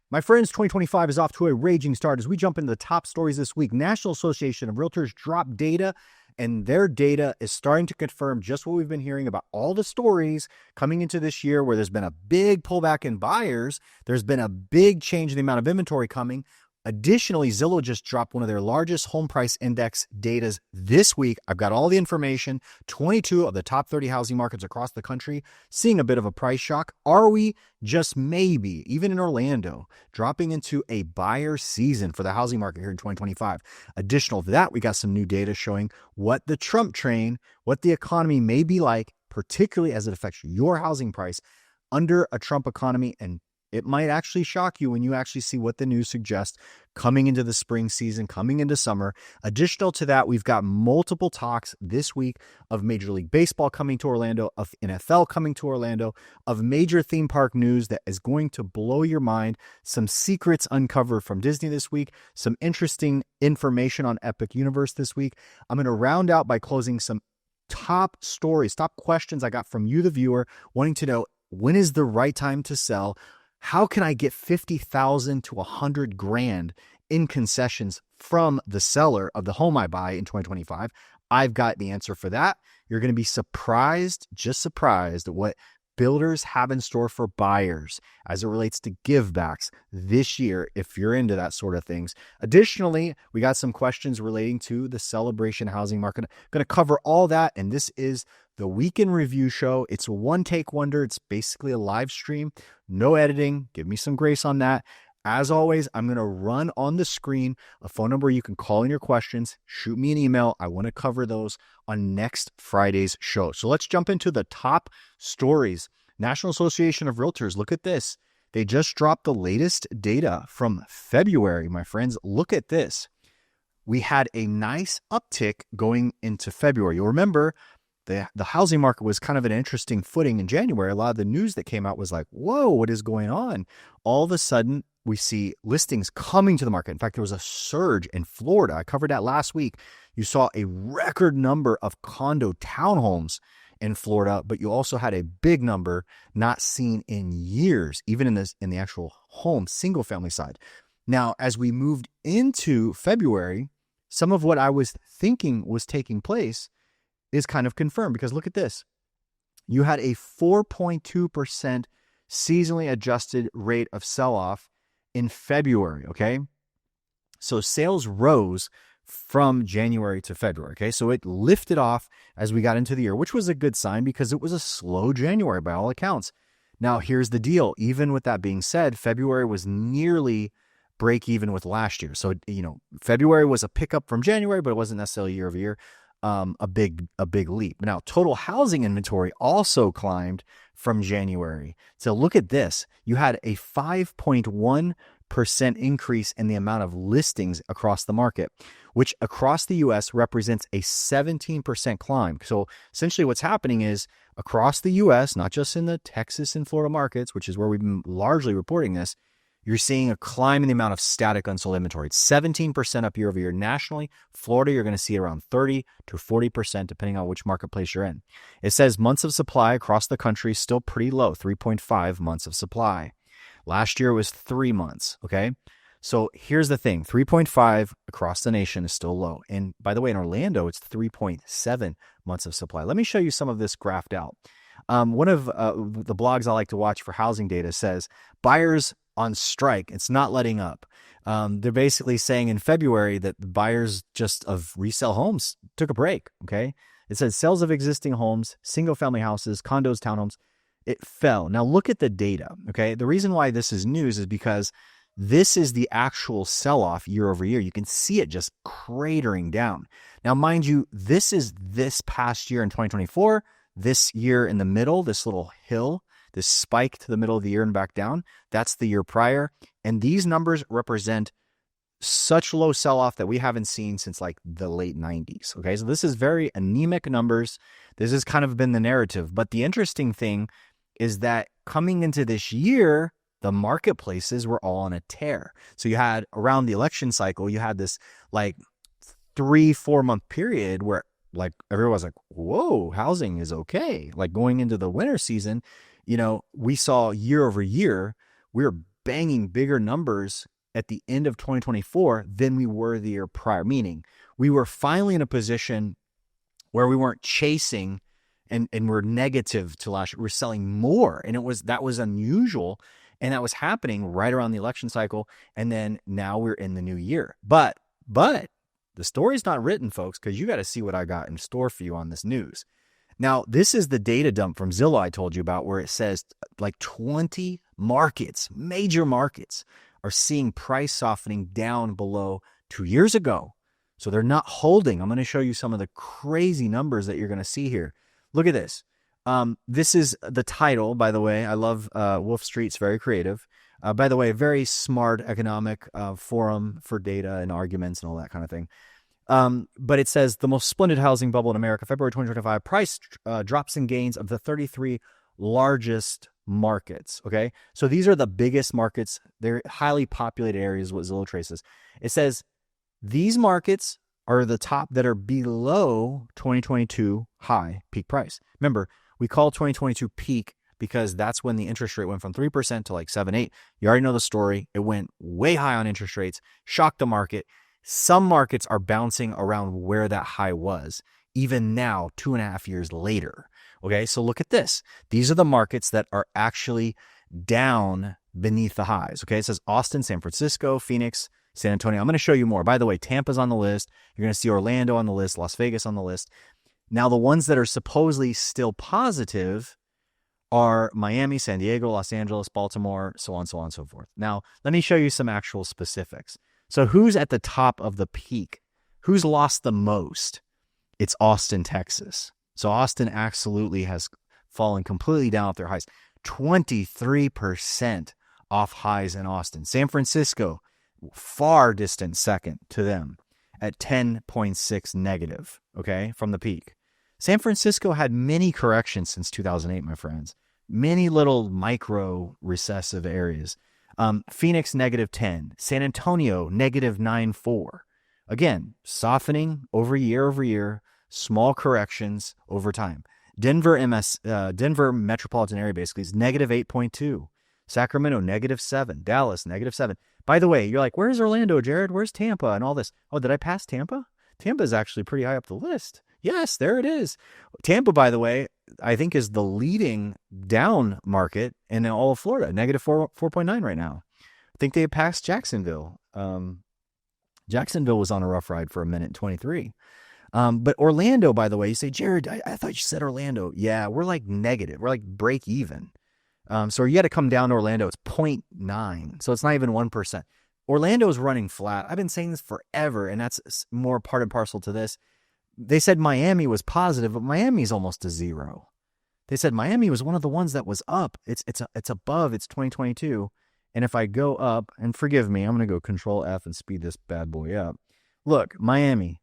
My friends, 2025 is off to a raging start as we jump into the top stories this week. National Association of Realtors dropped data, and their data is starting to confirm just what we've been hearing about all the stories coming into this year where there's been a big pullback in buyers. There's been a big change in the amount of inventory coming. Additionally, Zillow just dropped one of their largest home price index datas this week. I've got all the information. 22 of the top 30 housing markets across the country seeing a bit of a price shock. Are we just maybe, even in Orlando, dropping into a buyer season for the housing market here in 2025? Additional to that, we got some new data showing what the Trump train, what the economy may be like, particularly as it affects your housing price under a Trump economy. And it might actually shock you when you actually see what the news suggests coming into the spring season, coming into summer. Additional to that, we've got multiple talks this week of Major League Baseball coming to Orlando, of NFL coming to Orlando, of major theme park news that is going to blow your mind. Some secrets uncovered from Disney this week, some interesting information on Epic Universe this week. I'm going to round out by closing some top stories, top questions I got from you, the viewer, wanting to know, when is the right time to sell? How can I get $50,000 to $100,000 in concessions from the seller of the home I buy in 2025? I've got the answer for that. You're going to be surprised, just surprised at what builders have in store for buyers as it relates to givebacks this year, if you're into that sort of things. Additionally, we got some questions relating to the celebration housing market. Going to cover all that, and this is the Weekend Review Show. It's a one-take wonder. It's basically a live stream, no editing. Give me some grace on that. As always, I'm going to run on the screen a phone number you can call in your questions. Shoot me an email. I want to cover those on next Friday's show. So let's jump into the top stories. National Association of Realtors, look at this. They just dropped the latest data from February, my friends. Look at this. We had a nice uptick going into February. You'll remember the housing market was kind of an interesting footing in January. A lot of the news that came out was like, whoa, what is going on? All of a sudden, we see listings coming to the market. In fact, there was a surge in Florida. I covered that last week. You saw a record number of condo townhomes in Florida, but you also had a big number not seen in years, even in the actual home single family side. Now, as we moved into February, some of what I was thinking was taking place is kind of confirmed, because look at this. You had a 4.2% seasonally adjusted rate of sell-off in February, okay? So sales rose from January to February, okay? So it lifted off as we got into the year, which was a good sign because it was a slow January by all accounts. Now, here's the deal. Even with that being said, February was nearly break even with last year. So, February was a pickup from January, but it wasn't necessarily year over year. A big leap. Now, total housing inventory also climbed from January. So look at this. You had a 5.1% increase in the amount of listings across the market, which across the U.S. represents a 17% climb. So essentially what's happening is across the U.S., not just in the Texas and Florida markets, which is where we've been largely reporting this, you're seeing a climb in the amount of static unsold inventory. It's 17% up year over year nationally. Florida, you're going to see around 30 to 40%, depending on which marketplace you're in. It says months of supply across the country is still pretty low, 3.5 months of supply. Last year was 3 months, okay? So here's the thing, 3.5 across the nation is still low. And by the way, in Orlando, it's 3.7 months of supply. Let me show you some of this graphed out. One of the blogs I like to watch for housing data says, buyers on strike, it's not letting up. They're basically saying in February that the buyers just of resale homes took a break, okay? It says sales of existing homes, single family houses, condos, townhomes, it fell. Now look at the data, okay? The reason why this is news is because this is the actual sell-off year over year. You can see it just cratering down. Now, mind you, this is this past year in 2024, this year in the middle, this little hill, this spike to the middle of the year and back down, that's the year prior. And these numbers represent such low sell-off that we haven't seen since like the late 90s. Okay, so this is very anemic numbers. This has kind of been the narrative. But the interesting thing is that coming into this year, the marketplaces were all on a tear. So you had around the election cycle, you had this like 3-4 month period where like everyone was like, whoa, housing is okay. Like going into the winter season, we saw year over year, we were banging bigger numbers at the end of 2024 than we were the year prior, meaning we were finally in a position where we weren't chasing and we're negative to last year. We're selling more, and that was unusual, and that was happening right around the election cycle, and then now we're in the new year. But the story's not written, folks, because you got to see what I got in store for you on this news. Now, this is the data dump from Zillow I told you about, where it says like 20 markets, major markets, are seeing price softening down below 2 years ago. So they're not holding. I'm going to show you some of the crazy numbers that you're going to see here. Look at this. This is the title, by the way. I love Wolf Street's very creative. By the way, very smart economic forum for data and arguments and all that kind of thing. But it says the most splendid housing bubble in America, February 2025, price drops and gains of the 33 largest markets. Okay. So these are the biggest markets. They're highly populated areas, what Zillow traces. It says these markets are the top that are below 2022 high peak price. Remember, we call 2022 peak because that's when the interest rate went from 3% to like 7-8. You already know the story. It went way high on interest rates, shocked the market. Some markets are bouncing around where that high was, even now, 2.5 years later. Okay, so look at this. These are the markets that are actually down beneath the highs. Okay, it says Austin, San Francisco, Phoenix, San Antonio. I'm going to show you more. By the way, Tampa's on the list. You're going to see Orlando on the list, Las Vegas on the list. Now, the ones that are supposedly still positive are Miami, San Diego, Los Angeles, Baltimore, so on, so on, so forth. Now, let me show you some actual specifics. So who's at the top of the peak? Who's lost the most? It's Austin, Texas. So Austin absolutely has fallen completely down off their highs. 23% off highs in Austin. San Francisco, far distant second to them at 10.6 negative, okay, from the peak. San Francisco had many corrections since 2008, my friends. Many little micro recessive areas. Phoenix, -10. San Antonio, -9.4. Again, softening over year, small corrections over time. Denver metropolitan area basically is -8.2. Sacramento, -7. Dallas, -7. By the way, you're like, where's Orlando, Jared? Where's Tampa and all this? Oh, did I pass Tampa? Tampa is actually pretty high up the list. Yes, there it is. Tampa, by the way, I think is the leading down market in all of Florida, -4.9 right now. I think they passed Jacksonville. Jacksonville was on a rough ride for a minute, 23. But Orlando, by the way, you say, Jared, I thought you said Orlando. Yeah, we're like negative. We're like break even. So you got to come down to Orlando. It's 0.9. So it's not even 1%. Orlando is running flat. I've been saying this forever, and that's more part and parcel to this. They said Miami was positive, but Miami's almost to zero. They said Miami was one of the ones that was up. It's above. It's 2022. And if I go up, and forgive me, I'm going to go Control F and speed this bad boy up. Look, Miami.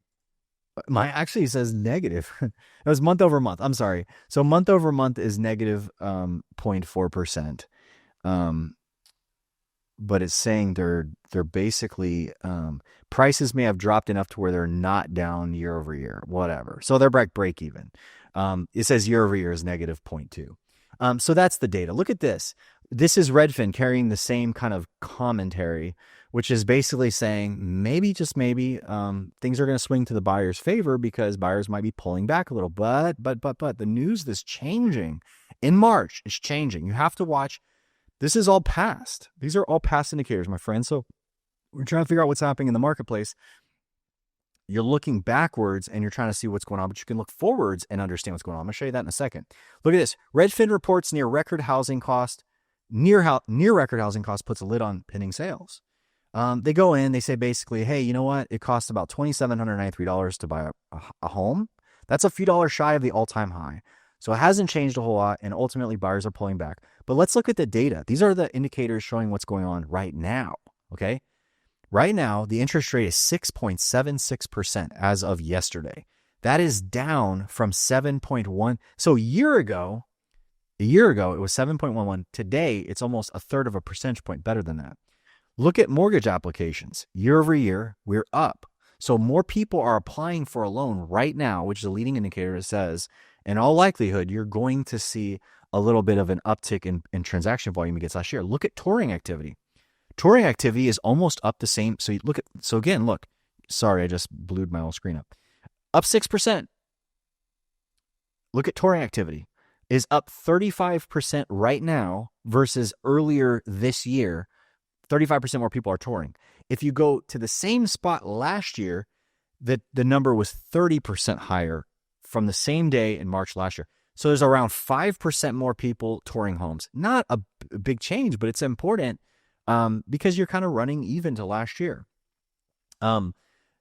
Actually, it says negative. It was month over month. I'm sorry. So month over month is negative 0.4%. But it's saying they're basically prices may have dropped enough to where they're not down year over year, whatever. So they're break even. It says year over year is negative 0.2. So that's the data. Look at this. This is Redfin carrying the same kind of commentary, which is basically saying maybe, just maybe, things are going to swing to the buyer's favor because buyers might be pulling back a little. But the news is changing. In March, it's changing. You have to watch. This is all past. These are all past indicators, my friends. So we're trying to figure out what's happening in the marketplace. You're looking backwards and you're trying to see what's going on, but you can look forwards and understand what's going on. I'm going to show you that in a second. Look at this. Redfin reports near record housing cost. Near record housing cost puts a lid on pending sales. They go in, they say basically, hey, you know what? It costs about $2,793 to buy a home. That's a few dollars shy of the all-time high. So it hasn't changed a whole lot, and ultimately buyers are pulling back. But let's look at the data. These are the indicators showing what's going on right now, okay? Right now, the interest rate is 6.76% as of yesterday. That is down from 7.1. So a year ago, it was 7.11. Today, it's almost a third of a percentage point better than that. Look at mortgage applications. Year over year, we're up. So more people are applying for a loan right now, which is a leading indicator that says, in all likelihood, you're going to see a little bit of an uptick in transaction volume against last year. Look at touring activity. Touring activity is almost up the same. So you look at, so again, look, sorry, I just blew my whole screen up. Up 6%. Look at touring activity is up 35% right now versus earlier this year. 35% more people are touring. If you go to the same spot last year, the number was 30% higher from the same day in March last year. So there's around 5% more people touring homes. Not a big change, but it's important because you're kind of running even to last year.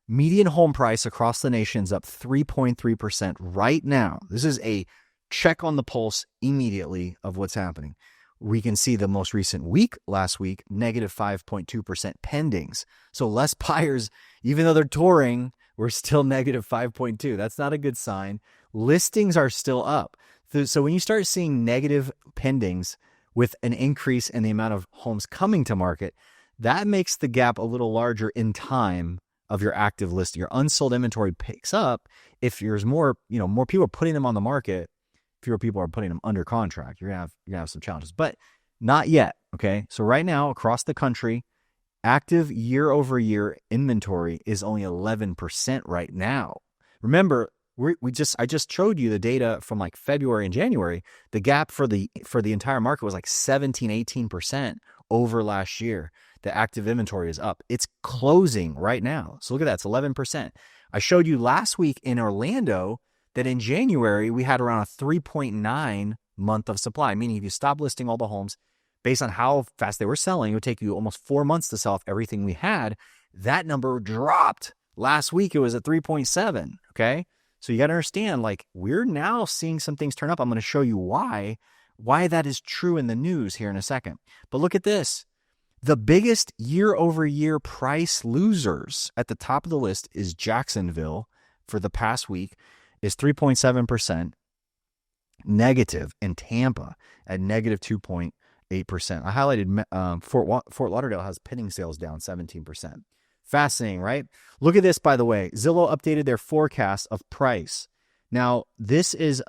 Median home price across the nation is up 3.3% right now. This is a check on the pulse immediately of what's happening. We can see the most recent week, last week, negative 5.2% pendings. So less buyers, even though they're touring, we're still negative 5.2. That's not a good sign. Listings are still up. So when you start seeing negative pendings with an increase in the amount of homes coming to market, that makes the gap a little larger in time of your active listing. Your unsold inventory picks up. If there's more, more people are putting them on the market, fewer people are putting them under contract. You're gonna have some challenges, but not yet. Okay. So right now across the country, active year-over-year inventory is only 11% right now. Remember, I just showed you the data from like February and January. The gap for the entire market was like 18% over last year. The active inventory is up. It's closing right now. So look at that. It's 11%. I showed you last week in Orlando that in January, we had around a 3.9 month of supply, meaning if you stop listing all the homes based on how fast they were selling, it would take you almost 4 months to sell off everything we had. That number dropped. Last week, it was at 3.7, okay? So you got to understand, like, we're now seeing some things turn up. I'm going to show you why that is true in the news here in a second. But look at this. The biggest year-over-year price losers at the top of the list is Jacksonville for the past week is 3.7% negative, and Tampa at negative 2.8%. I highlighted Fort Lauderdale has pending sales down 17%. Fascinating, right? Look at this, by the way. Zillow updated their forecast of price. Now, this is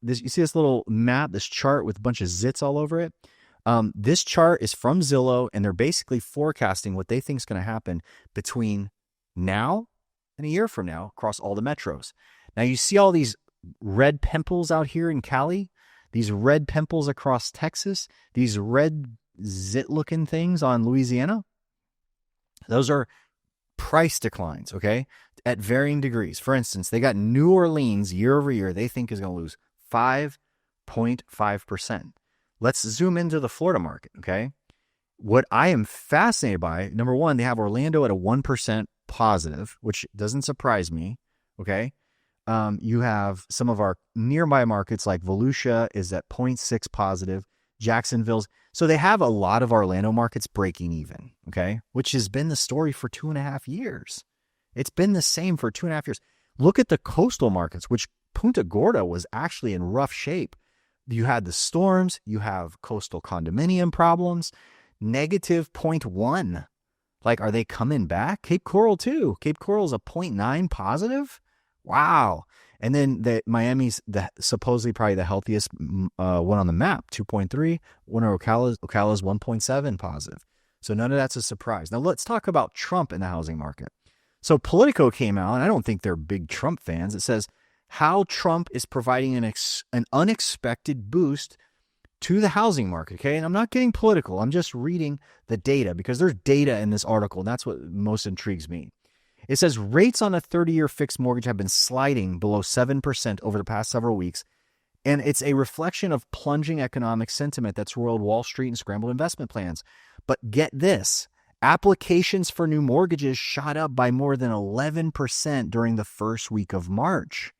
this. You see this little map, this chart with a bunch of zits all over it? This chart is from Zillow, and they're basically forecasting what they think is going to happen between now and a year from now across all the metros. Now, you see all these red pimples out here in Cali, these red pimples across Texas, these red zit-looking things on Louisiana. Those are price declines, okay, at varying degrees. For instance, they got New Orleans year over year, they think is going to lose 5.5%. Let's zoom into the Florida market, okay? What I am fascinated by, number one, they have Orlando at a 1% positive, which doesn't surprise me, okay? You have some of our nearby markets like Volusia is at 0.6 positive, Jacksonville's. So they have a lot of Orlando markets breaking even, okay? Which has been the story for 2.5 years. It's been the same for 2.5 years. Look at the coastal markets, which Punta Gorda was actually in rough shape. You had the storms, you have coastal condominium problems, negative 0.1. Like, are they coming back? Cape Coral too. Cape Coral's a 0.9 positive. Wow. And then Miami's supposedly probably the healthiest one on the map, 2.3. One of Ocala's 1.7 positive. So none of that's a surprise. Now let's talk about Trump in the housing market. So Politico came out, and I don't think they're big Trump fans. It says how Trump is providing an unexpected boost to the housing market. Okay. And I'm not getting political. I'm just reading the data because there's data in this article. And that's what most intrigues me. It says rates on a 30-year fixed mortgage have been sliding below 7% over the past several weeks. And it's a reflection of plunging economic sentiment that's roiled Wall Street and scrambled investment plans. But get this, applications for new mortgages shot up by more than 11% during the first week of March.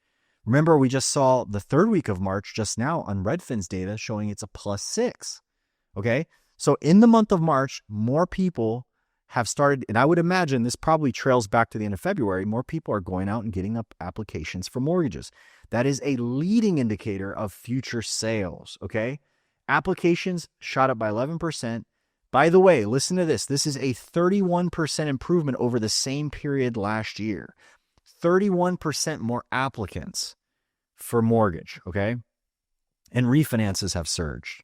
Remember, we just saw the third week of March just now on Redfin's data showing it's a +6. Okay. So in the month of March, more people have started, and I would imagine this probably trails back to the end of February, more people are going out and getting up applications for mortgages. That is a leading indicator of future sales, okay? Applications shot up by 11%. By the way, listen to this. This is a 31% improvement over the same period last year. 31% more applicants for mortgage, okay? And refinances have surged.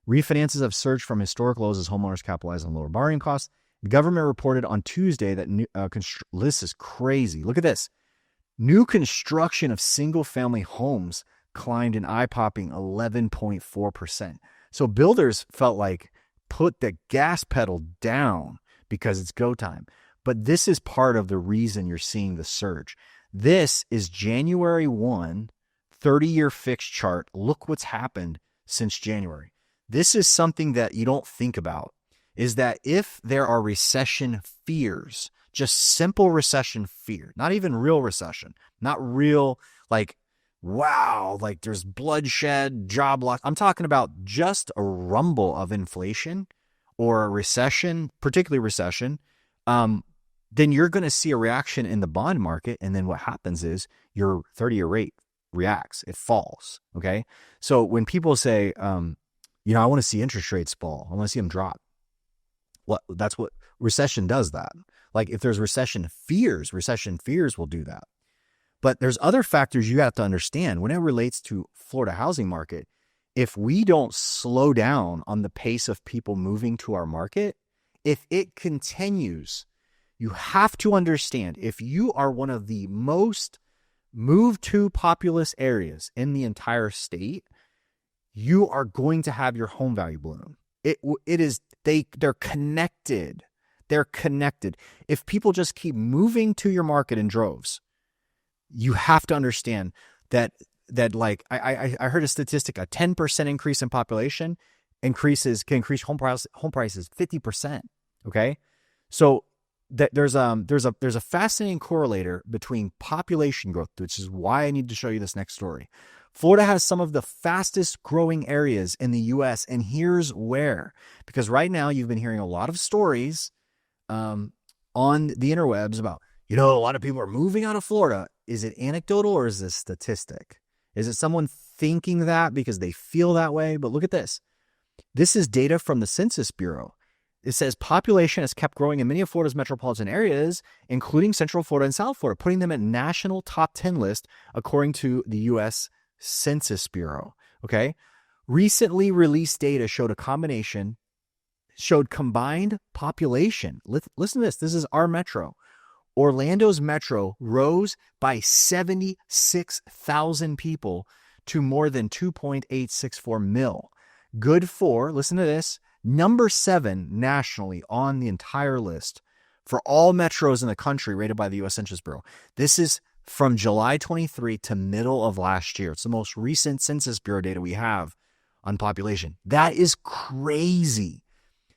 Refinances have surged from historic lows as homeowners capitalize on lower borrowing costs. The government reported on Tuesday that this is crazy. Look at this. New construction of single-family homes climbed an eye-popping 11.4%. So builders felt like put the gas pedal down because it's go time. But this is part of the reason you're seeing the surge. This is January 1, 30-year fixed chart. Look what's happened since January. This is something that you don't think about, is that if there are recession fears, just simple recession fear, not even real recession, not real like, wow, like there's bloodshed, job loss. I'm talking about just a rumble of inflation or a recession, particularly recession. Then you're going to see a reaction in the bond market. And then what happens is your 30-year rate reacts, it falls. Okay. So when people say, I want to see interest rates fall, I want to see them drop. That's what recession does that. Like if there's recession fears will do that. But there's other factors you have to understand when it relates to Florida housing market. If we don't slow down on the pace of people moving to our market, if it continues, you have to understand, if you are one of the most moved to populous areas in the entire state, you are going to have your home value bloom. They're connected. They're connected. If people just keep moving to your market in droves, you have to understand that like I heard a statistic, a 10% increase in population can increase home prices 50%. Okay. So there's a fascinating correlator between population growth, which is why I need to show you this next story. Florida has some of the fastest growing areas in the US, and here's where. Because right now you've been hearing a lot of stories on the interwebs about, a lot of people are moving out of Florida. Is it anecdotal or is this statistic? Is it someone thinking that because they feel that way? But look at this. This is data from the Census Bureau. It says population has kept growing in many of Florida's metropolitan areas, including Central Florida and South Florida, putting them at national top 10 list, according to the U.S. Census Bureau. Okay. Recently released data showed combined population. Listen to this. This is our metro. Orlando's metro rose by 76,000 people to more than 2.864 mil. Good for, listen to this, number 7 nationally on the entire list for all metros in the country rated by the U.S. Census Bureau. This is from July 23 to middle of last year. It's the most recent Census Bureau data we have on population. That is crazy.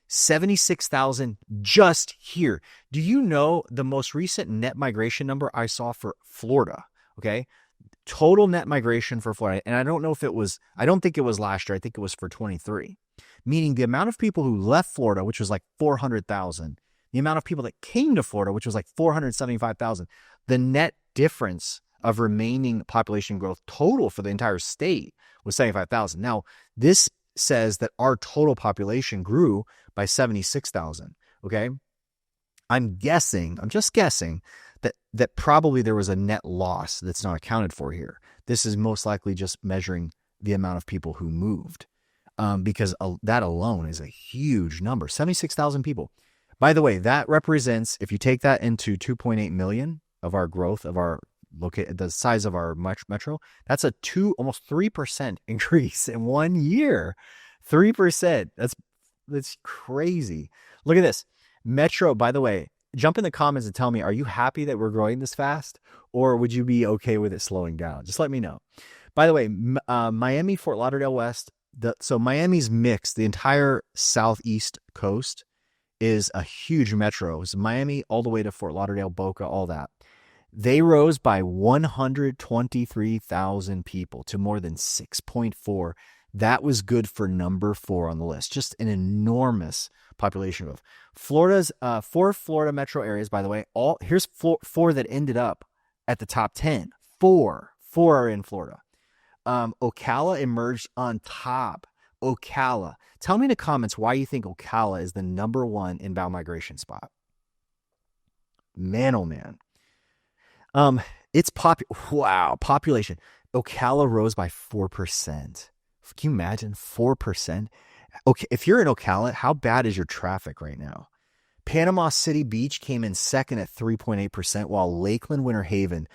76,000 just here. Do you know the most recent net migration number I saw for Florida? Okay. Total net migration for Florida. And I don't think it was last year. I think it was for 23. Meaning the amount of people who left Florida, which was like 400,000, the amount of people that came to Florida, which was like 475,000, the net difference of remaining population growth total for the entire state was 75,000. Now, this says that our total population grew by 76,000. Okay. I'm just guessing that probably there was a net loss that's not accounted for here. This is most likely just measuring the amount of people who moved, because that alone is a huge number, 76,000 people. By the way, that represents, if you take that into 2.8 million of our growth of our the size of our metro, that's almost 3% increase in 1 year. 3%. That's crazy. Look at this. Metro, by the way, jump in the comments and tell me, are you happy that we're growing this fast, or would you be okay with it slowing down? Just let me know. By the way, Miami, Fort Lauderdale West. So Miami's mixed. The entire southeast coast is a huge metro. It's Miami all the way to Fort Lauderdale, Boca, all that. They rose by 123,000 people to more than 6.4. That was good for number 4 on the list. Just an enormous population growth. Florida's 4 Florida metro areas, by the way, here's 4 that ended up at the top 10. 4 are in Florida. Ocala emerged on top. Ocala. Tell me in the comments why you think Ocala is the number 1 inbound migration spot. Man, oh man. It's population. Ocala rose by 4%. Can you imagine 4%? Okay, if you're in Ocala, how bad is your traffic right now? Panama City Beach came in second at 3.8%, while Lakeland Winter Haven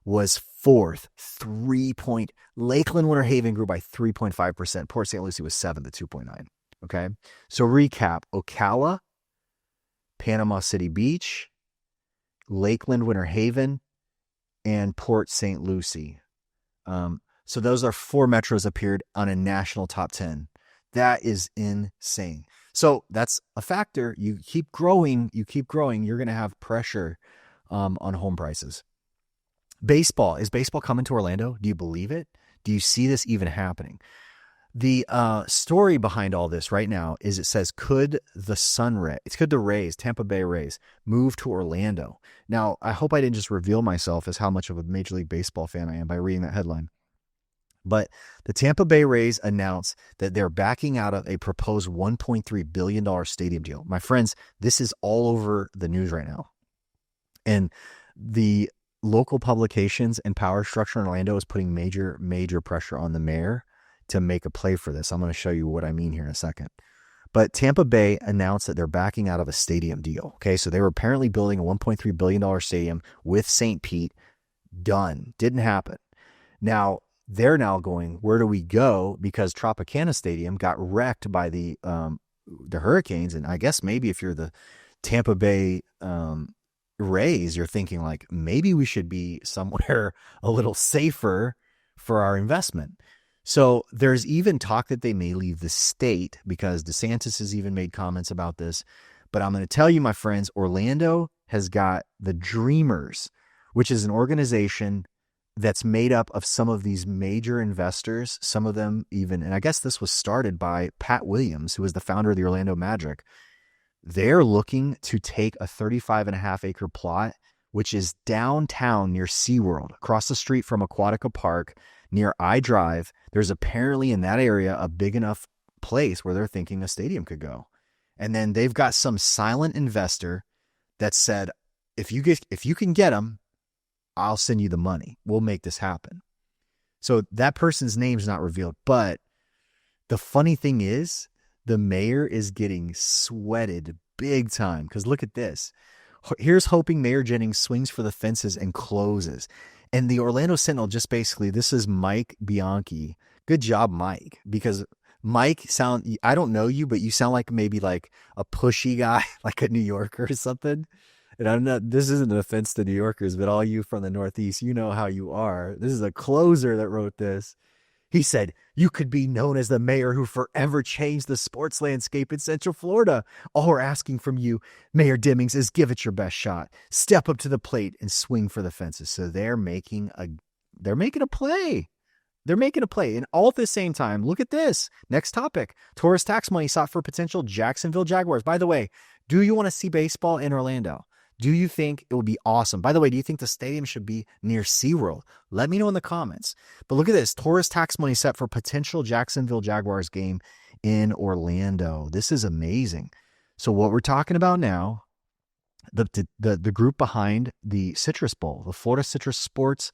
was fourth. Lakeland Winter Haven grew by 3.5%. Port St. Lucie was seventh at 2.9. Okay. So recap: Ocala, Panama City Beach, Lakeland Winter Haven, and Port St. Lucie. So those are 4 metros appeared on a national top 10. That is insane. So that's a factor. You keep growing, you're going to have pressure on home prices. Baseball. Is baseball coming to Orlando? Do you believe it? Do you see this even happening? The story behind all this right now is it says, could the Rays, Tampa Bay Rays, move to Orlando? Now, I hope I didn't just reveal myself as how much of a Major League Baseball fan I am by reading that headline. But the Tampa Bay Rays announced that they're backing out of a proposed $1.3 billion stadium deal. My friends, this is all over the news right now. And the local publications and power structure in Orlando is putting major pressure on the mayor to make a play for this. I'm going to show you what I mean here in a second. But Tampa Bay announced that they're backing out of a stadium deal. Okay, so they were apparently building a $1.3 billion stadium with St. Pete. Done. Didn't happen. Now, they're now going, where do we go? Because Tropicana Stadium got wrecked by the Hurricanes. And I guess maybe if you're the Tampa Bay Rays, you're thinking like, maybe we should be somewhere a little safer for our investment. So there's even talk that they may leave the state, because DeSantis has even made comments about this. But I'm going to tell you, my friends, Orlando has got the Dreamers, which is an organization that's made up of some of these major investors, some of them even, and I guess this was started by Pat Williams, who was the founder of the Orlando Magic. They're looking to take a 35.5-acre plot, which is downtown near SeaWorld, across the street from Aquatica Park, near iDrive. There's apparently in that area a big enough place where they're thinking a stadium could go. And then they've got some silent investor that said, if you can get them, I'll send you the money. We'll make this happen. So that person's name's not revealed. But the funny thing is, the mayor is getting sweated big time. Because look at this. Here's hoping Mayor Jennings swings for the fences and closes. And the Orlando Sentinel just basically, this is Mike Bianchi. Good job, Mike. Because Mike I don't know you, but you sound like maybe like a pushy guy, like a New Yorker or something. And this isn't an offense to New Yorkers, but all you from the Northeast, you know how you are. This is a closer that wrote this. He said, you could be known as the mayor who forever changed the sports landscape in Central Florida. All we're asking from you, Mayor Demings, is give it your best shot. Step up to the plate and swing for the fences. So they're making a play. They're making a play. And all at the same time, look at this. Next topic. Tourist tax money sought for potential Jacksonville Jaguars. By the way, do you want to see baseball in Orlando? Do you think it would be awesome? By the way, do you think the stadium should be near SeaWorld? Let me know in the comments. But look at this. Tourist tax money set for potential Jacksonville Jaguars game in Orlando. This is amazing. So what we're talking about now, the group behind the Citrus Bowl, the Florida Citrus Sports,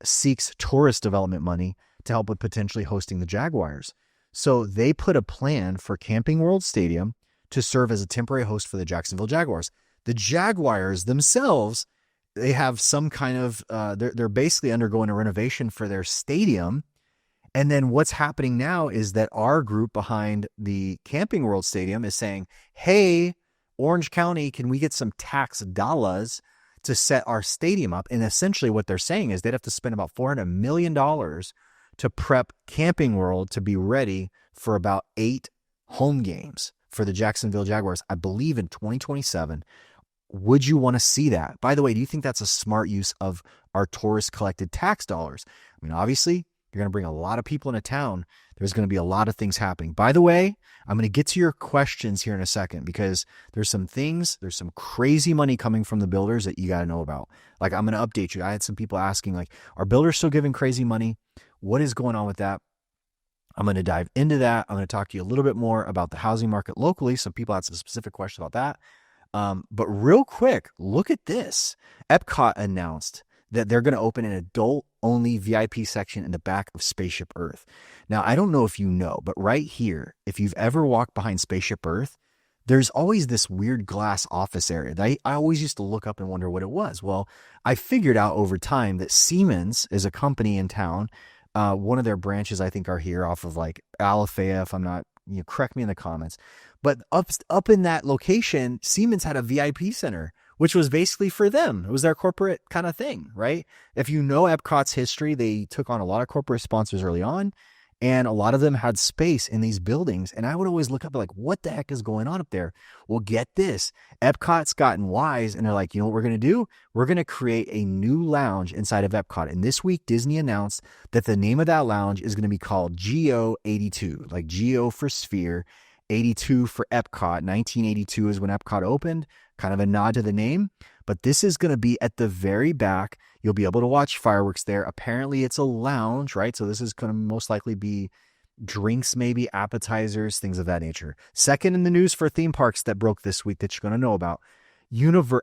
seeks tourist development money to help with potentially hosting the Jaguars. So they put a plan for Camping World Stadium to serve as a temporary host for the Jacksonville Jaguars. The Jaguars themselves, they have some kind of, they're basically undergoing a renovation for their stadium. And then what's happening now is that our group behind the Camping World Stadium is saying, hey, Orange County, can we get some tax dollars to set our stadium up? And essentially what they're saying is they'd have to spend about $400 million to prep Camping World to be ready for about 8 home games for the Jacksonville Jaguars, I believe in 2027. Would you want to see that? By the way, do you think that's a smart use of our tourist collected tax dollars? I mean, obviously, you're going to bring a lot of people into town. There's going to be a lot of things happening. By the way, I'm going to get to your questions here in a second, because there's some crazy money coming from the builders that you got to know about. Like, I'm going to update you. I had some people asking, like, are builders still giving crazy money? What is going on with that? I'm going to dive into that. I'm going to talk to you a little bit more about the housing market locally. Some people had some specific questions about that. But real quick, look at this. Epcot announced that they're going to open an adult only VIP section in the back of Spaceship Earth. Now, I don't know if you know, but right here, if you've ever walked behind Spaceship Earth, there's always this weird glass office area that I always used to look up and wonder what it was. Well, I figured out over time that Siemens is a company in town. One of their branches, I think, are here off of like Alafaya, if I'm not, correct me in the comments. But up in that location, Siemens had a VIP center, which was basically for them. It was their corporate kind of thing, right? If you know Epcot's history, they took on a lot of corporate sponsors early on. And a lot of them had space in these buildings. And I would always look up like, what the heck is going on up there? Well, get this. Epcot's gotten wise and they're like, you know what we're going to do? We're going to create a new lounge inside of Epcot. And this week, Disney announced that the name of that lounge is going to be called Geo 82, like Geo for Sphere, 82 for Epcot. 1982 is when Epcot opened, kind of a nod to the name. But this is going to be at the very back. You'll be able to watch fireworks there. Apparently, it's a lounge, right? So this is going to most likely be drinks, maybe appetizers, things of that nature. Second in the news for theme parks that broke this week that you're going to know about,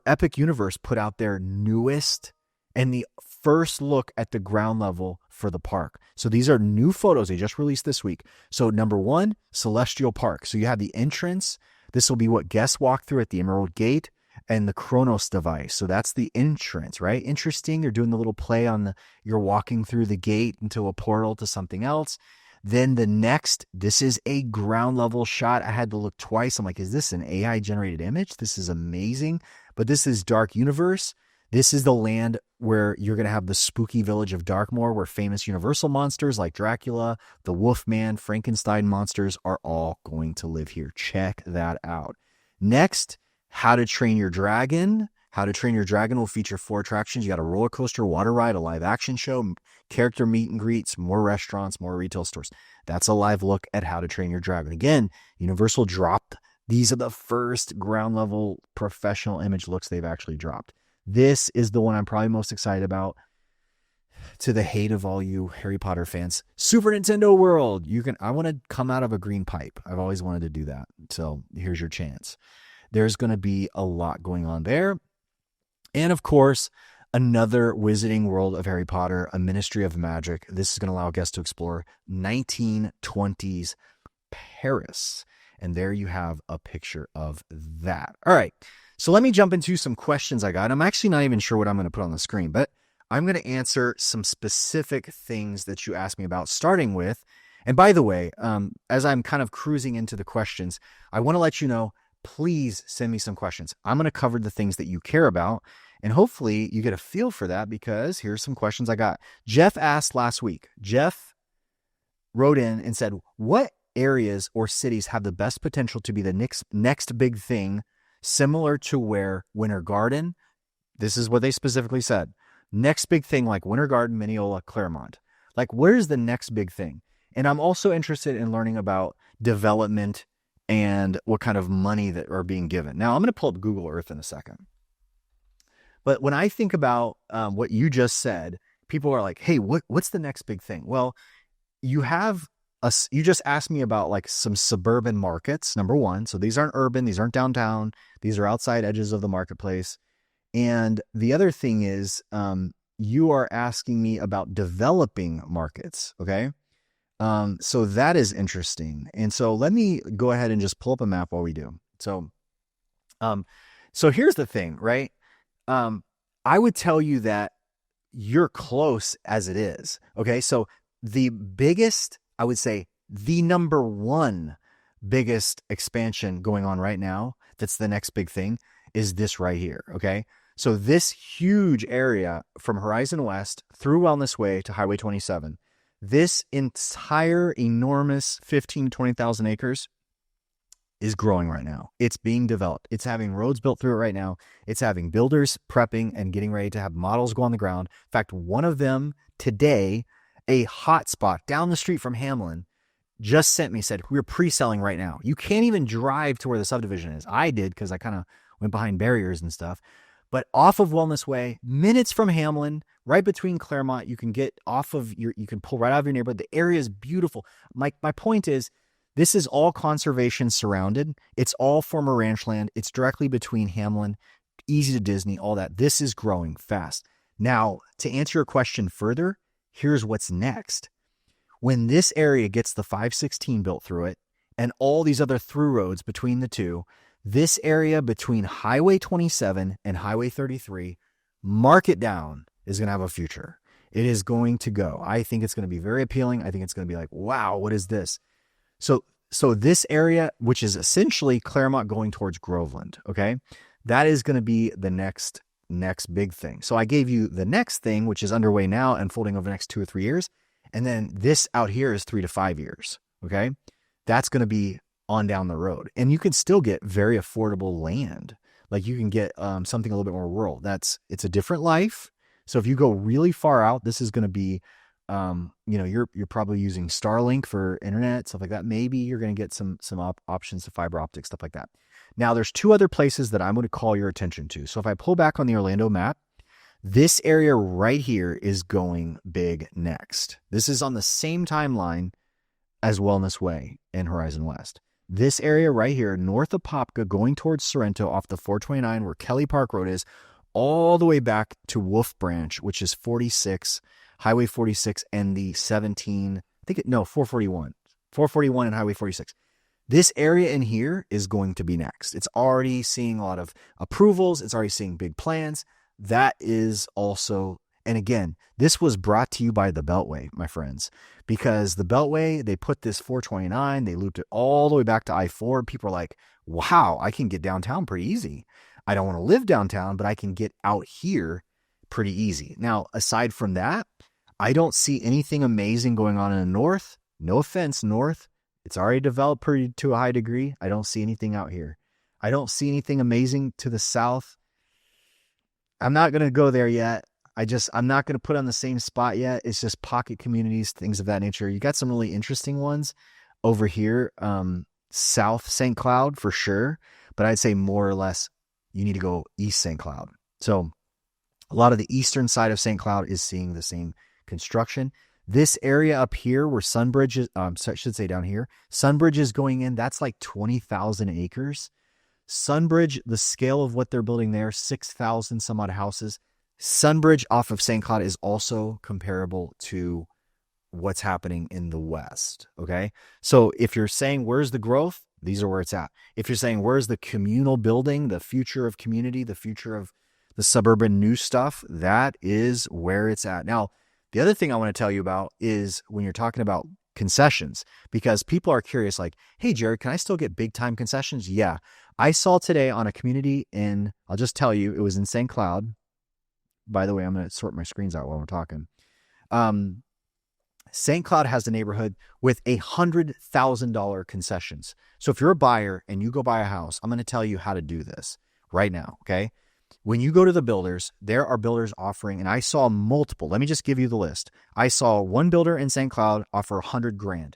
Epic Universe put out their newest and the first look at the ground level for the park. So these are new photos they just released this week. So number one, Celestial Park. So you have the entrance. This will be what guests walk through at the Emerald Gate and the Kronos device. So that's the entrance, right? Interesting. They're doing the little play on you're walking through the gate into a portal to something else. Then the next, this is a ground level shot. I had to look twice. I'm like, is this an AI generated image? This is amazing. But this is Dark Universe. This is the land where you're going to have the spooky village of Darkmoor, where famous Universal monsters like Dracula, the Wolfman, Frankenstein monsters are all going to live here. Check that out. Next, How to Train Your Dragon. How to Train Your Dragon will feature 4 attractions. You got a roller coaster, water ride, a live action show, character meet and greets, more restaurants, more retail stores. That's a live look at How to Train Your Dragon. Again, Universal dropped. These are the first ground level professional image looks they've actually dropped. This is the one I'm probably most excited about, to the hate of all you Harry Potter fans. Super Nintendo World. I want to come out of a green pipe. I've always wanted to do that. So here's your chance. There's going to be a lot going on there. And of course, another Wizarding World of Harry Potter, a Ministry of Magic. This is going to allow guests to explore 1920s Paris. And there you have a picture of that. All right. So let me jump into some questions I got. I'm actually not even sure what I'm going to put on the screen, but I'm going to answer some specific things that you asked me about, starting with, and by the way, as I'm kind of cruising into the questions, I want to let you know, please send me some questions. I'm going to cover the things that you care about, and hopefully you get a feel for that, because here's some questions I got. Jeff asked last week. Jeff wrote in and said, what areas or cities have the best potential to be the next big thing, similar to where Winter Garden, this is what they specifically said, next big thing like Winter Garden, Minneola, Claremont. Like, where's the next big thing? And I'm also interested in learning about development and what kind of money that are being given. Now, I'm going to pull up Google Earth in a second. But when I think about what you just said, people are like, hey, what's the next big thing? Well, you just asked me about like some suburban markets, number one. So these aren't urban, these aren't downtown, these are outside edges of the marketplace. And the other thing is, you are asking me about developing markets. Okay. So that is interesting. And so let me go ahead and just pull up a map while we do. So here's the thing, right? I would tell you that you're close as it is. Okay. So the biggest, I would say the number one biggest expansion going on right now, that's the next big thing, is this right here. Okay. So this huge area from Horizon West through Wellness Way to Highway 27, this entire enormous 15 to 20,000 acres is growing right now. It's being developed. It's having roads built through it right now. It's having builders prepping and getting ready to have models go on the ground. In fact, one of them today, a hotspot down the street from Hamlin, just sent me, said, we're pre-selling right now. You can't even drive to where the subdivision is. I did, because I kind of went behind barriers and stuff. But off of Wellness Way, minutes from Hamlin, right between Claremont, you can get off of you can pull right out of your neighborhood. The area is beautiful. My point is, this is all conservation surrounded. It's all former ranch land. It's directly between Hamlin, easy to Disney, all that. This is growing fast. Now, to answer your question further, Here's what's next. When this area gets the 516 built through it and all these other through roads between the two, this area between Highway 27 and Highway 33, mark it down, is going to have a future. It is going to go. I think it's going to be very appealing. I think it's going to be like, wow, what is this? So this area, which is essentially Claremont going towards Groveland, okay, that is going to be the next big thing. So I gave you the next thing, which is underway now and folding over the next 2 or 3 years. And then this out here is 3 to 5 years, okay? That's going to be on down the road. And you can still get very affordable land. Like you can get something a little bit more rural. It's a different life. So if you go really far out, this is going to be, you're probably using Starlink for internet, stuff like that. Maybe you're going to get some options to fiber optic, stuff like that. Now there's 2 other places that I'm going to call your attention to. So if I pull back on the Orlando map, this area right here is going big next. This is on the same timeline as Wellness Way and Horizon West. This area right here, north of Popka, going towards Sorrento off the 429 where Kelly Park Road is, all the way back to Wolf Branch, which is 46, Highway 46 and the 441. 441 and Highway 46. This area in here is going to be next. It's already seeing a lot of approvals. It's already seeing big plans. That is also, and again, this was brought to you by the Beltway, my friends, because the Beltway, they put this 429, they looped it all the way back to I-4. People are like, wow, I can get downtown pretty easy. I don't want to live downtown, but I can get out here pretty easy. Now, aside from that, I don't see anything amazing going on in the north. No offense, north. It's already developed to a high degree. I don't see anything out here. I don't see anything amazing to the south. I'm not going to go there yet. I'm not going to put on the same spot yet. It's just pocket communities, things of that nature. You got some really interesting ones over here. South St. Cloud for sure. But I'd say more or less you need to go East St. Cloud. So a lot of the eastern side of St. Cloud is seeing the same construction. This area up here where Sunbridge is, I should say down here, Sunbridge is going in, that's like 20,000 acres. Sunbridge, the scale of what they're building there, 6,000 some odd houses. Sunbridge off of St. Cloud is also comparable to what's happening in the West. Okay. So if you're saying, where's the growth? These are where it's at. If you're saying, where's the communal building, the future of community, the future of the suburban new stuff, that is where it's at. Now, the other thing I want to tell you about is when you're talking about concessions, because people are curious like, hey, Jared, can I still get big time concessions? Yeah. I saw today on a community I'll just tell you, it was in St. Cloud. By the way, I'm going to sort my screens out while we're talking. St. Cloud has a neighborhood with $100,000 concessions. So if you're a buyer and you go buy a house, I'm going to tell you how to do this right now. Okay. When you go to the builders, there are builders offering, and I saw multiple. Let me just give you the list. I saw one builder in St. Cloud offer $100,000.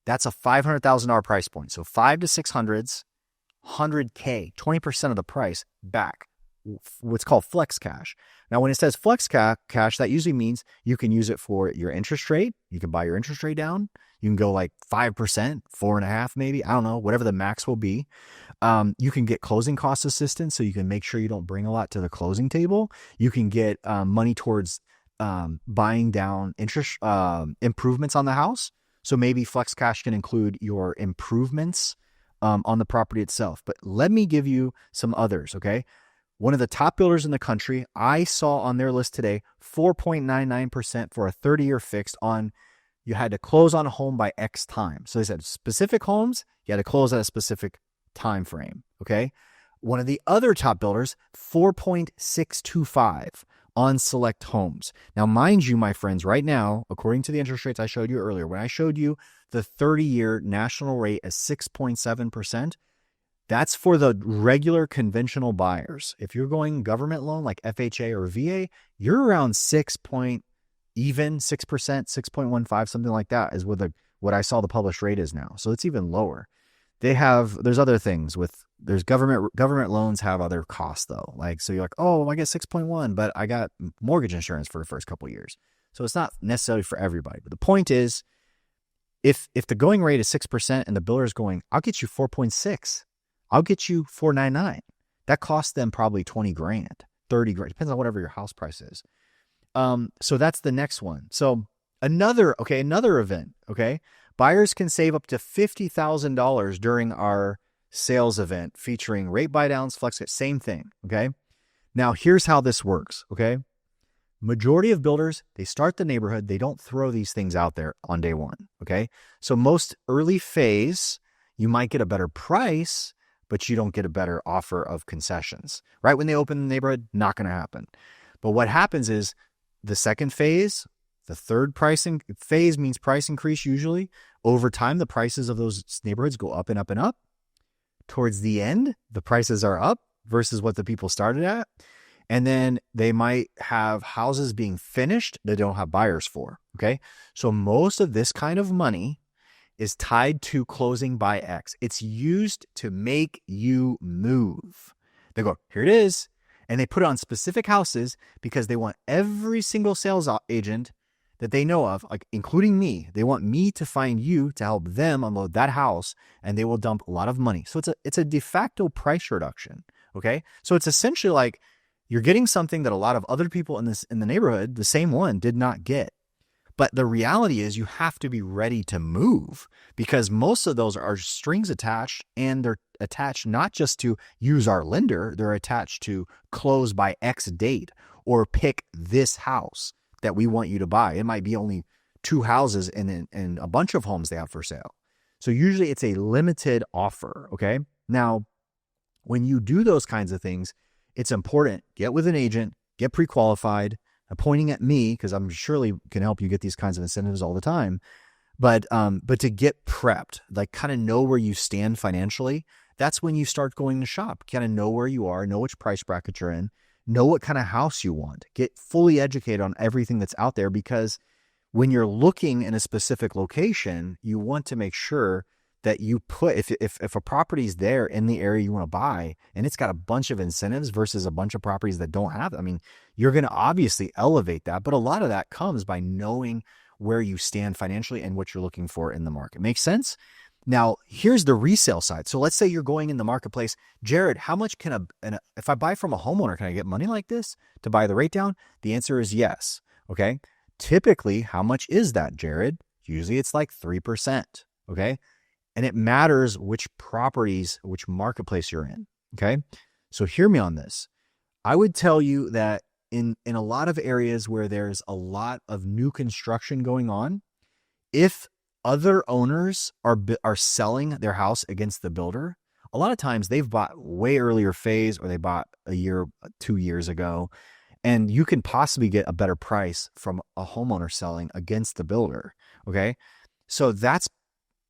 That's a $500,000 price point. So 5 to 600s, $100K, 20% of the price back. What's called flex cash. Now, when it says flex cash, that usually means you can use it for your interest rate. You can buy your interest rate down. You can go like 5%, 4.5%, maybe. I don't know, whatever the max will be. You can get closing cost assistance, so you can make sure you don't bring a lot to the closing table. You can get money towards buying down interest improvements on the house. So maybe flex cash can include your improvements on the property itself. But let me give you some others, okay? One of the top builders in the country, I saw on their list today, 4.99% for a 30-year fixed on, you had to close on a home by X time. So they said specific homes, you had to close at a specific time frame, okay? One of the other top builders, 4.625 on select homes. Now, mind you, my friends, right now, according to the interest rates I showed you earlier, when I showed you the 30-year national rate as 6.7%, that's for the regular conventional buyers. If you're going government loan like FHA or VA, you're around 6%, 6.15, something like that is what I saw the published rate is now. So it's even lower. There's other things there's government loans have other costs though. Like, so you're like, oh, I get 6.1, but I got mortgage insurance for the first couple of years. So it's not necessarily for everybody. But the point is, if the going rate is 6% and the builder is going, I'll get you 4.6. I'll get you 4.99. That costs them probably $20,000, $30,000, depends on whatever your house price is. So that's the next one. So another event. Okay. Buyers can save up to $50,000 during our sales event featuring rate buy downs, flex, same thing. Okay. Now here's how this works. Okay. Majority of builders, they start the neighborhood. They don't throw these things out there on day one. Okay. So most early phase, you might get a better price, but you don't get a better offer of concessions. Right when they open the neighborhood, not going to happen. But what happens is the second phase, the third pricing phase means price increase usually. Over time, the prices of those neighborhoods go up and up and up. Towards the end, the prices are up versus what the people started at. And then they might have houses being finished that they don't have buyers for. Okay. So most of this kind of money is tied to closing by X. It's used to make you move. They go, here it is. And they put it on specific houses because they want every single sales agent that they know of, like including me, they want me to find you to help them unload that house, and they will dump a lot of money. So it's a de facto price reduction. Okay. So it's essentially like you're getting something that a lot of other people in the neighborhood, the same one, did not get. But the reality is you have to be ready to move because most of those are strings attached, and they're attached not just to use our lender, they're attached to close by X date or pick this house that we want you to buy. It might be only 2 houses and a bunch of homes they have for sale. So usually it's a limited offer. Okay. Now, when you do those kinds of things, it's important. Get with an agent, get pre-qualified. I'm pointing at me because I'm surely can help you get these kinds of incentives all the time. But to get prepped, like kind of know where you stand financially, that's when you start going to shop. Kind of know where you are, know which price bracket you're in, know what kind of house you want. Get fully educated on everything that's out there, because when you're looking in a specific location, you want to make sure that you put, if a property is there in the area you want to buy and it's got a bunch of incentives versus a bunch of properties that don't have, I mean, you're going to obviously elevate that, but a lot of that comes by knowing where you stand financially and what you're looking for in the market. Make sense? Now, here's the resale side. So let's say you're going in the marketplace. Jared, how much if I buy from a homeowner, can I get money like this to buy the rate down? The answer is yes. Okay. Typically, how much is that, Jared? Usually it's like 3%. Okay. And it matters which properties, which marketplace you're in. Okay. So hear me on this. I would tell you that in a lot of areas where there's a lot of new construction going on, if other owners are selling their house against the builder, a lot of times they've bought way earlier phase, or they bought a year, 2 years ago, and you can possibly get a better price from a homeowner selling against the builder. Okay. So that's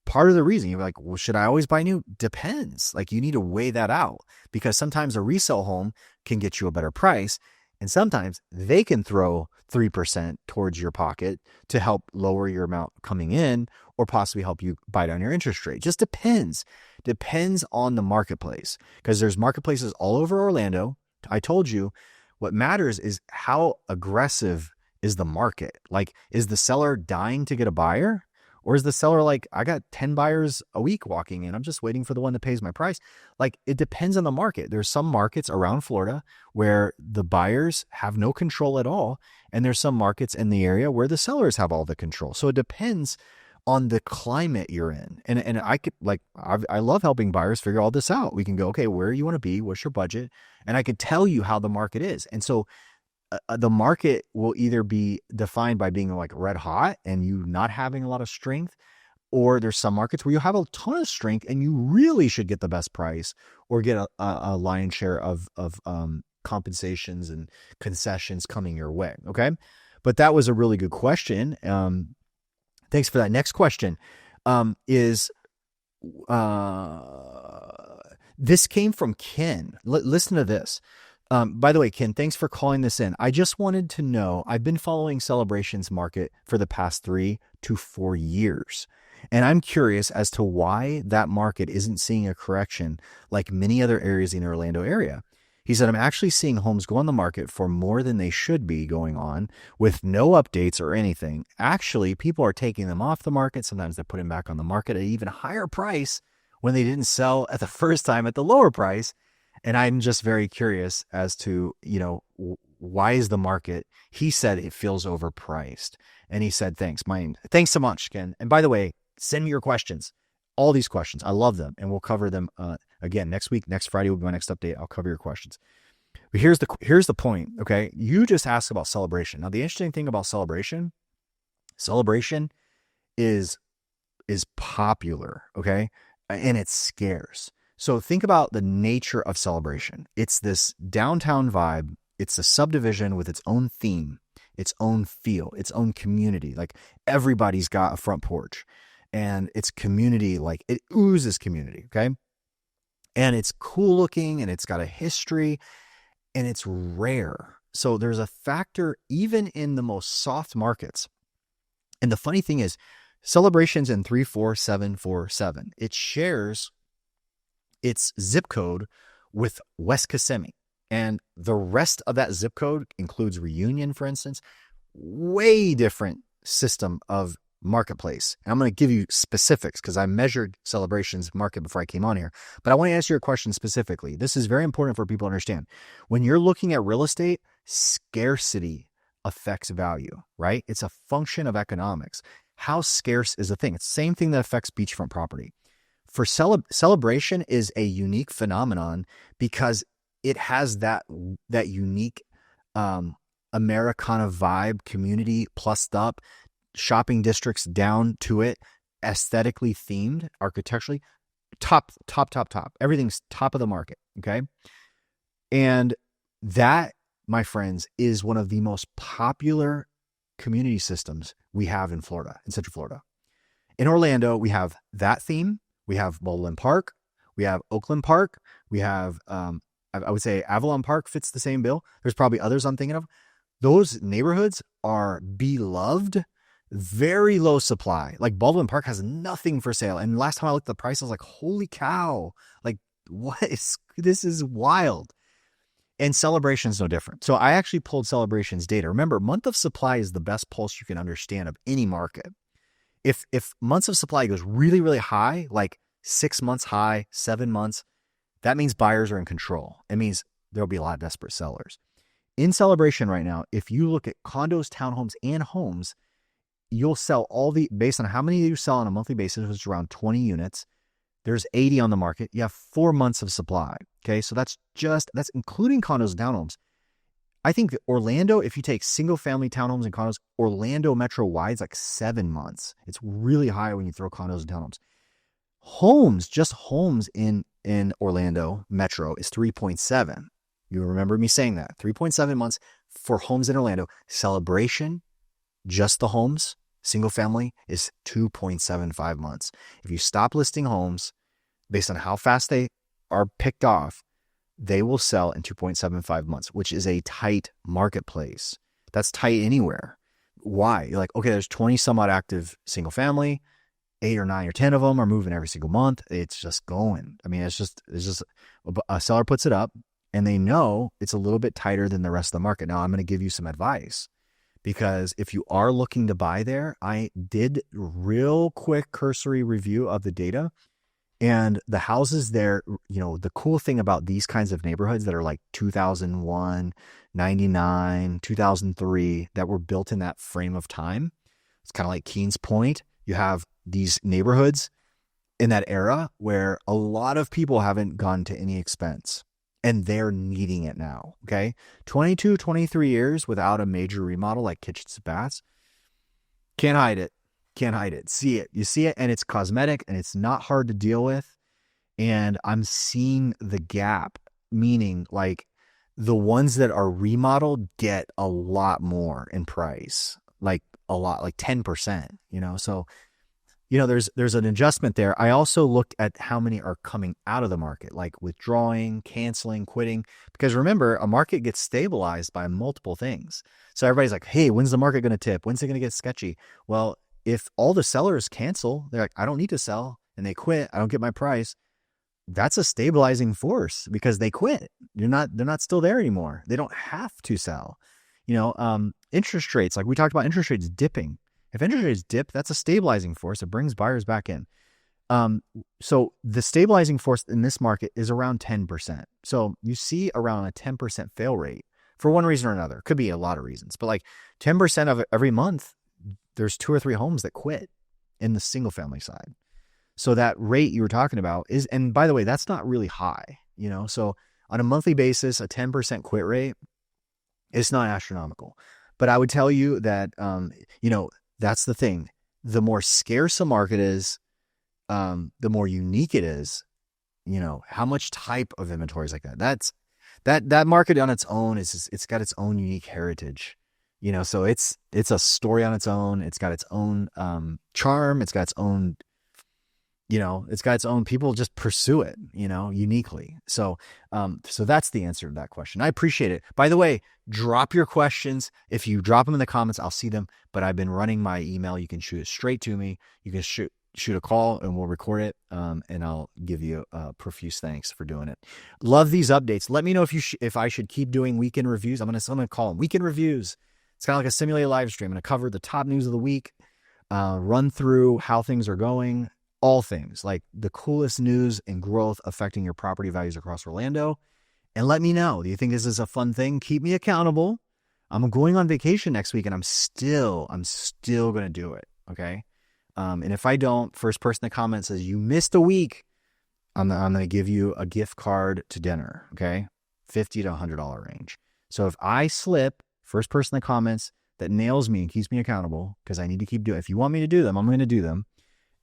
part of the reason. You're like, well, should I always buy new? Depends. Like, you need to weigh that out, because sometimes a resale home can get you a better price, and sometimes they can throw 3% towards your pocket to help lower your amount coming in, or possibly help you buy down your interest rate. Just depends on the marketplace, because there's marketplaces all over Orlando. I told you what matters is how aggressive is the market. Like, is the seller dying to get a buyer? Or is the seller like, I got 10 buyers a week walking in, I'm just waiting for the one that pays my price? Like, it depends on the market. There's some markets around Florida where the buyers have no control at all. And there's some markets in the area where the sellers have all the control. So it depends on the climate you're in. And I love helping buyers figure all this out. We can go, okay, where you want to be? What's your budget? And I could tell you how the market is. And so the market will either be defined by being like red hot and you not having a lot of strength, or there's some markets where you have a ton of strength and you really should get the best price or get a lion's share of compensations and concessions coming your way. Okay. But that was a really good question. Thanks for that. Next question is this came from Ken. Listen to this. By the way, Ken, thanks for calling this in. I just wanted to know, I've been following Celebrations Market for the past 3 to 4 years, and I'm curious as to why that market isn't seeing a correction like many other areas in the Orlando area. He said, I'm actually seeing homes go on the market for more than they should be going on with no updates or anything. Actually, people are taking them off the market. Sometimes they're putting back on the market at an even higher price when they didn't sell at the first time at the lower price. And I'm just very curious as to, why is the market? He said it feels overpriced. And he said, thanks so much, Ken. And by the way, send me your questions. All these questions. I love them. And we'll cover them again next week. Next Friday will be my next update. I'll cover your questions. But here's the point, okay? You just asked about Celebration. Now, the interesting thing about Celebration is popular, okay? And it's scarce. So think about the nature of Celebration. It's this downtown vibe. It's a subdivision with its own theme, its own feel, its own community. Like everybody's got a front porch and it's community, like it oozes community, okay? And it's cool looking and it's got a history and it's rare. So there's a factor even in the most soft markets. And the funny thing is, Celebration's in 34747. It shares its zip code with West Kissimmee. And the rest of that zip code includes Reunion, for instance. Way different system of marketplace. And I'm going to give you specifics because I measured Celebration's market before I came on here. But I want to answer your question specifically. This is very important for people to understand. When you're looking at real estate, scarcity affects value, right? It's a function of economics. How scarce is a thing? It's the same thing that affects beachfront property. For Celebration is a unique phenomenon because it has that unique Americana vibe, community plussed up, shopping districts down to it, aesthetically themed, architecturally, top. Everything's top of the market, okay? And that, my friends, is one of the most popular community systems we have in Florida, in Central Florida. In Orlando, we have that theme. We have Baldwin Park. We have Oakland Park. We have, I would say Avalon Park fits the same bill. There's probably others I'm thinking of. Those neighborhoods are beloved, very low supply. Like Baldwin Park has nothing for sale. And last time I looked at the price, I was like, holy cow. Like, this is wild. And Celebration's no different. So I actually pulled Celebration's data. Remember, month of supply is the best pulse you can understand of any market. If months of supply goes really, really high, like 6 months high, 7 months, that means buyers are in control. It means there'll be a lot of desperate sellers. In Celebration right now, if you look at condos, townhomes, and homes, you'll sell based on how many you sell on a monthly basis, which is around 20 units. There's 80 on the market. You have 4 months of supply. Okay. So that's including condos and townhomes. I think that Orlando, if you take single family townhomes and condos, Orlando metro wide is like 7 months. It's really high when you throw condos and townhomes. Just homes in Orlando metro is 3.7. You remember me saying that 3.7 months for homes in Orlando. Celebration, just the homes, single family is 2.75 months. If you stop listing homes based on how fast they are picked off, they will sell in 2.75 months, which is a tight marketplace. That's tight anywhere. Why? You're like, okay, there's 20 some odd active single family, 8 or 9 or 10 of them are moving every single month. It's just going. I mean, it's just a seller puts it up and they know it's a little bit tighter than the rest of the market. Now I'm going to give you some advice because if you are looking to buy there, I did real quick cursory review of the data. And the houses there, the cool thing about these kinds of neighborhoods that are like 2001, 99, 2003, that were built in that frame of time, it's kind of like Keens Point. You have these neighborhoods in that era where a lot of people haven't gone to any expense and they're needing it now. Okay. 22, 23 years without a major remodel like kitchens and baths. Can't hide it. See it. You see it and it's cosmetic and it's not hard to deal with. And I'm seeing the gap, meaning like the ones that are remodeled get a lot more in price, like a lot, like 10%, so, there's an adjustment there. I also looked at how many are coming out of the market, like withdrawing, canceling, quitting, because remember, a market gets stabilized by multiple things. So everybody's like, hey, when's the market going to tip? When's it going to get sketchy? Well, if all the sellers cancel, they're like, I don't need to sell, and they quit, I don't get my price. That's a stabilizing force because they quit. They're not still there anymore. They don't have to sell. Interest rates, like we talked about interest rates dipping. If interest rates dip, that's a stabilizing force. It brings buyers back in. So the stabilizing force in this market is around 10%. So you see around a 10% fail rate for one reason or another. Could be a lot of reasons, but like 10% of every month, there's 2 or 3 homes that quit in the single family side. So that rate you were talking about is, and by the way, that's not really high, you know? So on a monthly basis, a 10% quit rate, it's not astronomical. But I would tell you that, you know, that's the thing. The more scarce a market is, the more unique it is, you know, how much type of inventory is like that. That market on its own it's got its own unique heritage, you know, so it's a story on its own. It's got its own, charm. It's got its own, you know, it's got its own, people just pursue it, you know, uniquely. So that's the answer to that question. I appreciate it. By the way, drop your questions. If you drop them in the comments, I'll see them, but I've been running my email. You can shoot it straight to me. You can shoot a call and we'll record it. And I'll give you profuse thanks for doing it. Love these updates. Let me know if I should keep doing weekend reviews. I'm going to call them weekend reviews. It's kind of like a simulated live stream. I'm going to cover the top news of the week, run through how things are going, all things like the coolest news and growth affecting your property values across Orlando. And let me know, do you think this is a fun thing? Keep me accountable. I'm going on vacation next week and I'm still going to do it. Okay. And if I don't, first person in the comments says you missed a week, I'm going to give you a gift card to dinner. Okay. $50 to $100 range. So if I slip, first person in the comments that nails me and keeps me accountable, because I need to keep doing it. If you want me to do them, I'm going to do them.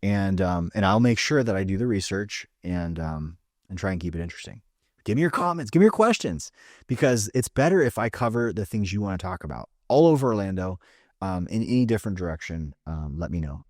And I'll make sure that I do the research and try and keep it interesting. Give me your comments, give me your questions, because it's better if I cover the things you want to talk about all over Orlando, in any different direction. Let me know.